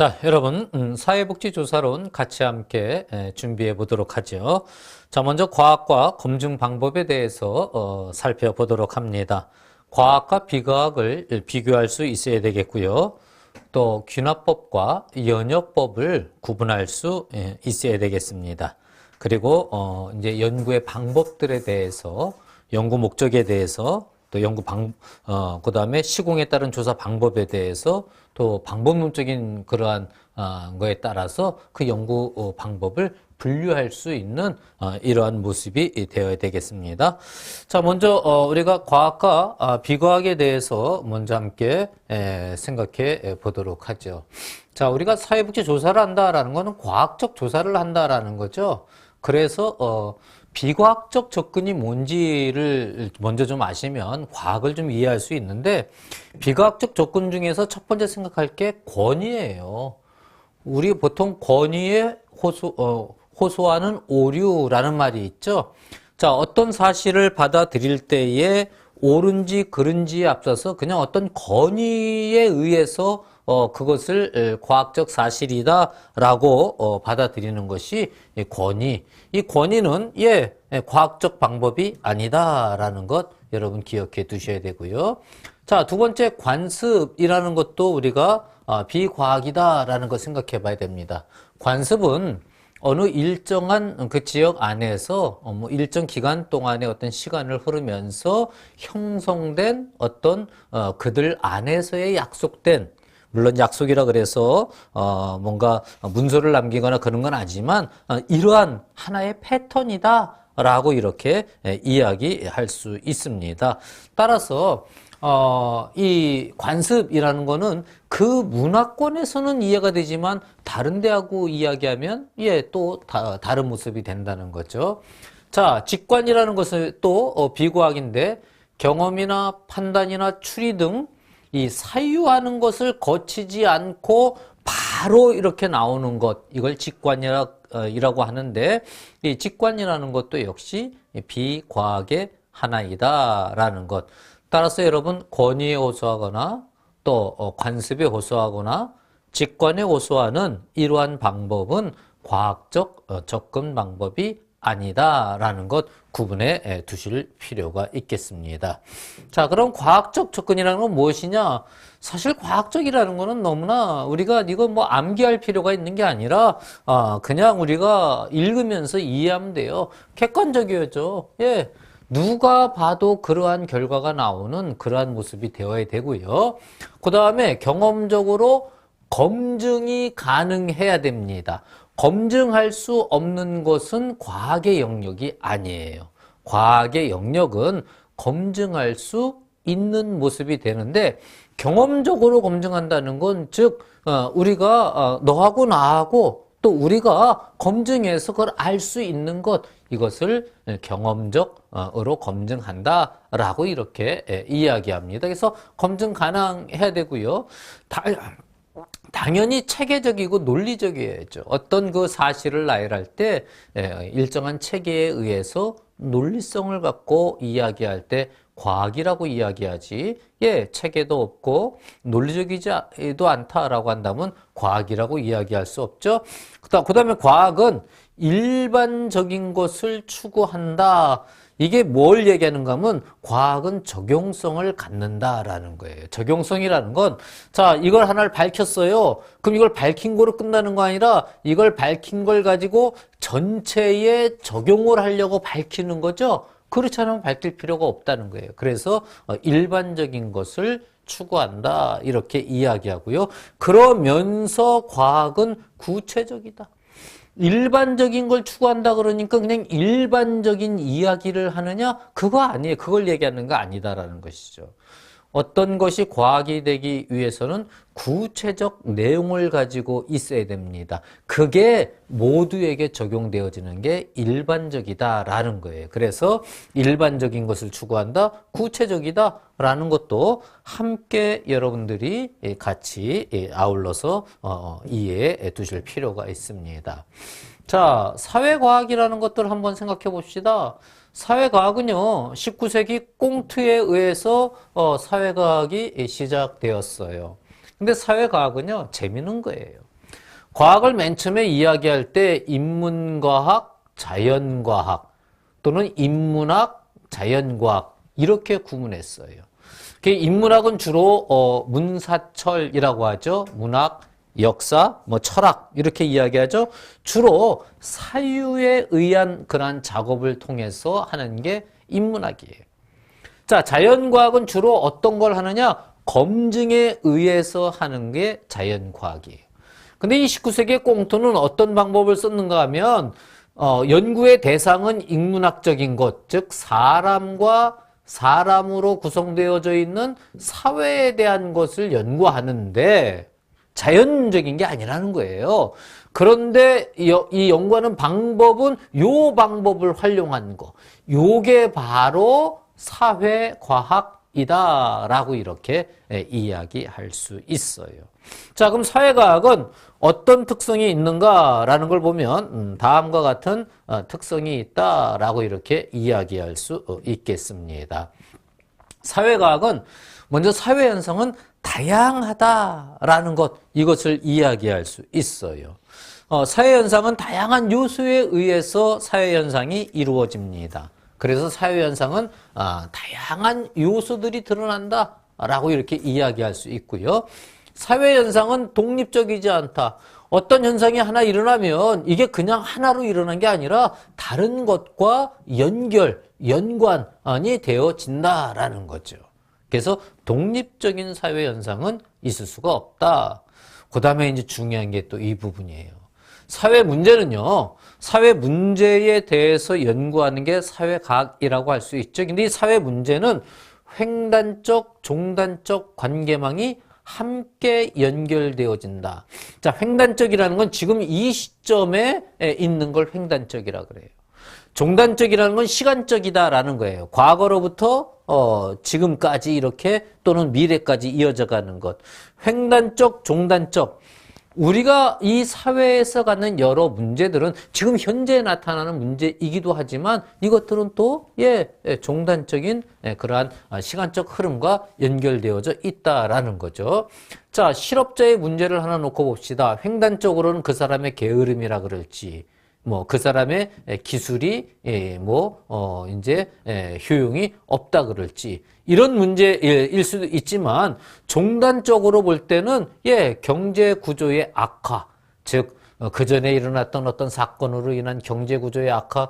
자, 여러분, 사회복지조사론 같이 함께 준비해 보도록 하죠. 자, 먼저 과학과 검증 방법에 대해서 살펴보도록 합니다. 과학과 비과학을 비교할 수 있어야 되겠고요. 또 균합법과 연역법을 구분할 수 있어야 되겠습니다. 그리고 이제 연구의 방법들에 대해서, 연구 목적에 대해서, 또 그다음에 시공에 따른 조사 방법에 대해서 또 방법론적인 그러한 거에 따라서 그 연구 방법을 분류할 수 있는 이러한 모습이 되어야 되겠습니다. 자, 먼저 우리가 과학과 비과학에 대해서 먼저 함께 생각해 보도록 하죠. 자, 우리가 사회복지 조사를 한다라는 것은 과학적 조사를 한다라는 거죠. 그래서 비과학적 접근이 뭔지를 먼저 좀 아시면 과학을 좀 이해할 수 있는데, 비과학적 접근 중에서 첫 번째 생각할 게 권위예요. 우리 보통 권위에 호소하는 오류라는 말이 있죠. 자, 어떤 사실을 받아들일 때에 옳은지 그른지에 앞서서 그냥 어떤 권위에 의해서 그것을 과학적 사실이다라고 받아들이는 것이 권위. 이 권위는 과학적 방법이 아니다라는 것 여러분 기억해 두셔야 되고요. 자, 두 번째 관습이라는 것도 우리가 비과학이다라는 것 생각해 봐야 됩니다. 관습은 어느 일정한 그 지역 안에서 일정 기간 동안의 어떤 시간을 흐르면서 형성된 어떤 그들 안에서의 약속된, 물론 약속이라 그래서 뭔가 문서를 남기거나 그런 건 아니지만 이러한 하나의 패턴이다라고 이렇게 이야기할 수 있습니다. 따라서 이 관습이라는 거는 그 문화권에서는 이해가 되지만 다른 데하고 이야기하면 또 다른 모습이 된다는 거죠. 자, 직관이라는 것은 또 비과학인데, 경험이나 판단이나 추리 등 이 사유하는 것을 거치지 않고 바로 이렇게 나오는 것, 이걸 직관이라고 하는데, 이 직관이라는 것도 역시 비과학의 하나이다라는 것. 따라서 여러분, 권위에 호소하거나 또 관습에 호소하거나 직관에 호소하는 이러한 방법은 과학적 접근 방법이 아니다라는 것 구분해 두실 필요가 있겠습니다. 자, 그럼 과학적 접근이라는 건 무엇이냐? 사실 과학적이라는 거는 너무나 우리가 이거 뭐 암기할 필요가 있는 게 아니라 그냥 우리가 읽으면서 이해하면 돼요. 객관적이어죠. 누가 봐도 그러한 결과가 나오는 그러한 모습이 되어야 되고요. 그 다음에 경험적으로 검증이 가능해야 됩니다. 검증할 수 없는 것은 과학의 영역이 아니에요. 과학의 영역은 검증할 수 있는 모습이 되는데, 경험적으로 검증한다는 건 즉 우리가 너하고 나하고 또 우리가 검증해서 그걸 알 수 있는 것, 이것을 경험적으로 검증한다라고 이렇게 이야기합니다. 그래서 검증 가능해야 되고요. 당연히 체계적이고 논리적이어야죠. 어떤 그 사실을 나열할 때 일정한 체계에 의해서 논리성을 갖고 이야기할 때 과학이라고 이야기하지, 체계도 없고 논리적이지도 않다라고 한다면 과학이라고 이야기할 수 없죠. 그 다음에 과학은 일반적인 것을 추구한다. 이게 뭘 얘기하는가 하면 과학은 적용성을 갖는다라는 거예요. 적용성이라는 건, 자, 이걸 하나를 밝혔어요. 그럼 이걸 밝힌 거로 끝나는 거 아니라 이걸 밝힌 걸 가지고 전체에 적용을 하려고 밝히는 거죠. 그렇지 않으면 밝힐 필요가 없다는 거예요. 그래서 일반적인 것을 추구한다 이렇게 이야기하고요. 그러면서 과학은 구체적이다. 일반적인 걸 추구한다 그러니까 그냥 일반적인 이야기를 하느냐? 그거 아니에요. 그걸 얘기하는 거 아니다라는 것이죠. 어떤 것이 과학이 되기 위해서는 구체적 내용을 가지고 있어야 됩니다. 그게 모두에게 적용되어지는 게 일반적이다라는 거예요. 그래서 일반적인 것을 추구한다, 구체적이다라는 것도 함께 여러분들이 같이 아울러서 이해해 두실 필요가 있습니다. 자, 사회과학이라는 것들을 한번 생각해 봅시다. 사회과학은요, 19세기 꽁트에 의해서 사회과학이 시작되었어요. 근데 사회과학은요, 재밌는 거예요. 과학을 맨 처음에 이야기할 때 인문과학, 자연과학 또는 인문학, 자연과학 이렇게 구분했어요. 인문학은 주로 문사철이라고 하죠. 문학, 역사, 철학 이렇게 이야기하죠. 주로 사유에 의한 그러한 작업을 통해서 하는 게 인문학이에요. 자, 자연과학은 주로 어떤 걸 하느냐? 검증에 의해서 하는 게 자연과학이에요. 근데 이 19세기의 꽁토는 어떤 방법을 썼는가 하면 연구의 대상은 인문학적인 것, 즉 사람과 사람으로 구성되어져 있는 사회에 대한 것을 연구하는데 자연적인 게 아니라는 거예요. 그런데 이 연구하는 방법은 요 방법을 활용한 거. 요게 바로 사회과학이다라고 이렇게 이야기할 수 있어요. 자, 그럼 사회과학은 어떤 특성이 있는가라는 걸 보면 다음과 같은 특성이 있다라고 이렇게 이야기할 수 있겠습니다. 사회과학은 먼저 사회 현상은 다양하다라는 것, 이것을 이야기할 수 있어요. 사회 현상은 다양한 요소에 의해서 사회 현상이 이루어집니다. 그래서 사회 현상은 다양한 요소들이 드러난다라고 이렇게 이야기할 수 있고요. 사회 현상은 독립적이지 않다. 어떤 현상이 하나 일어나면 이게 그냥 하나로 일어난 게 아니라 다른 것과 연관이 되어진다라는 거죠. 그래서 독립적인 사회 현상은 있을 수가 없다. 그 다음에 이제 중요한 게 또 이 부분이에요. 사회 문제는요, 사회 문제에 대해서 연구하는 게 사회과학이라고 할 수 있죠. 근데 이 사회 문제는 횡단적, 종단적 관계망이 함께 연결되어진다. 자, 횡단적이라는 건 지금 이 시점에 있는 걸 횡단적이라 그래요. 종단적이라는 건 시간적이다라는 거예요. 과거로부터 지금까지 이렇게 또는 미래까지 이어져 가는 것. 횡단적, 종단적. 우리가 이 사회에서 갖는 여러 문제들은 지금 현재 나타나는 문제이기도 하지만 이것들은 또 종단적인 그러한 시간적 흐름과 연결되어져 있다라는 거죠. 자, 실업자의 문제를 하나 놓고 봅시다. 횡단적으로는 그 사람의 게으름이라 그럴지, 그 사람의 기술이 효용이 없다 그럴지 이런 문제일 수도 있지만 종단적으로 볼 때는 경제 구조의 악화, 즉 그전에 일어났던 어떤 사건으로 인한 경제 구조의 악화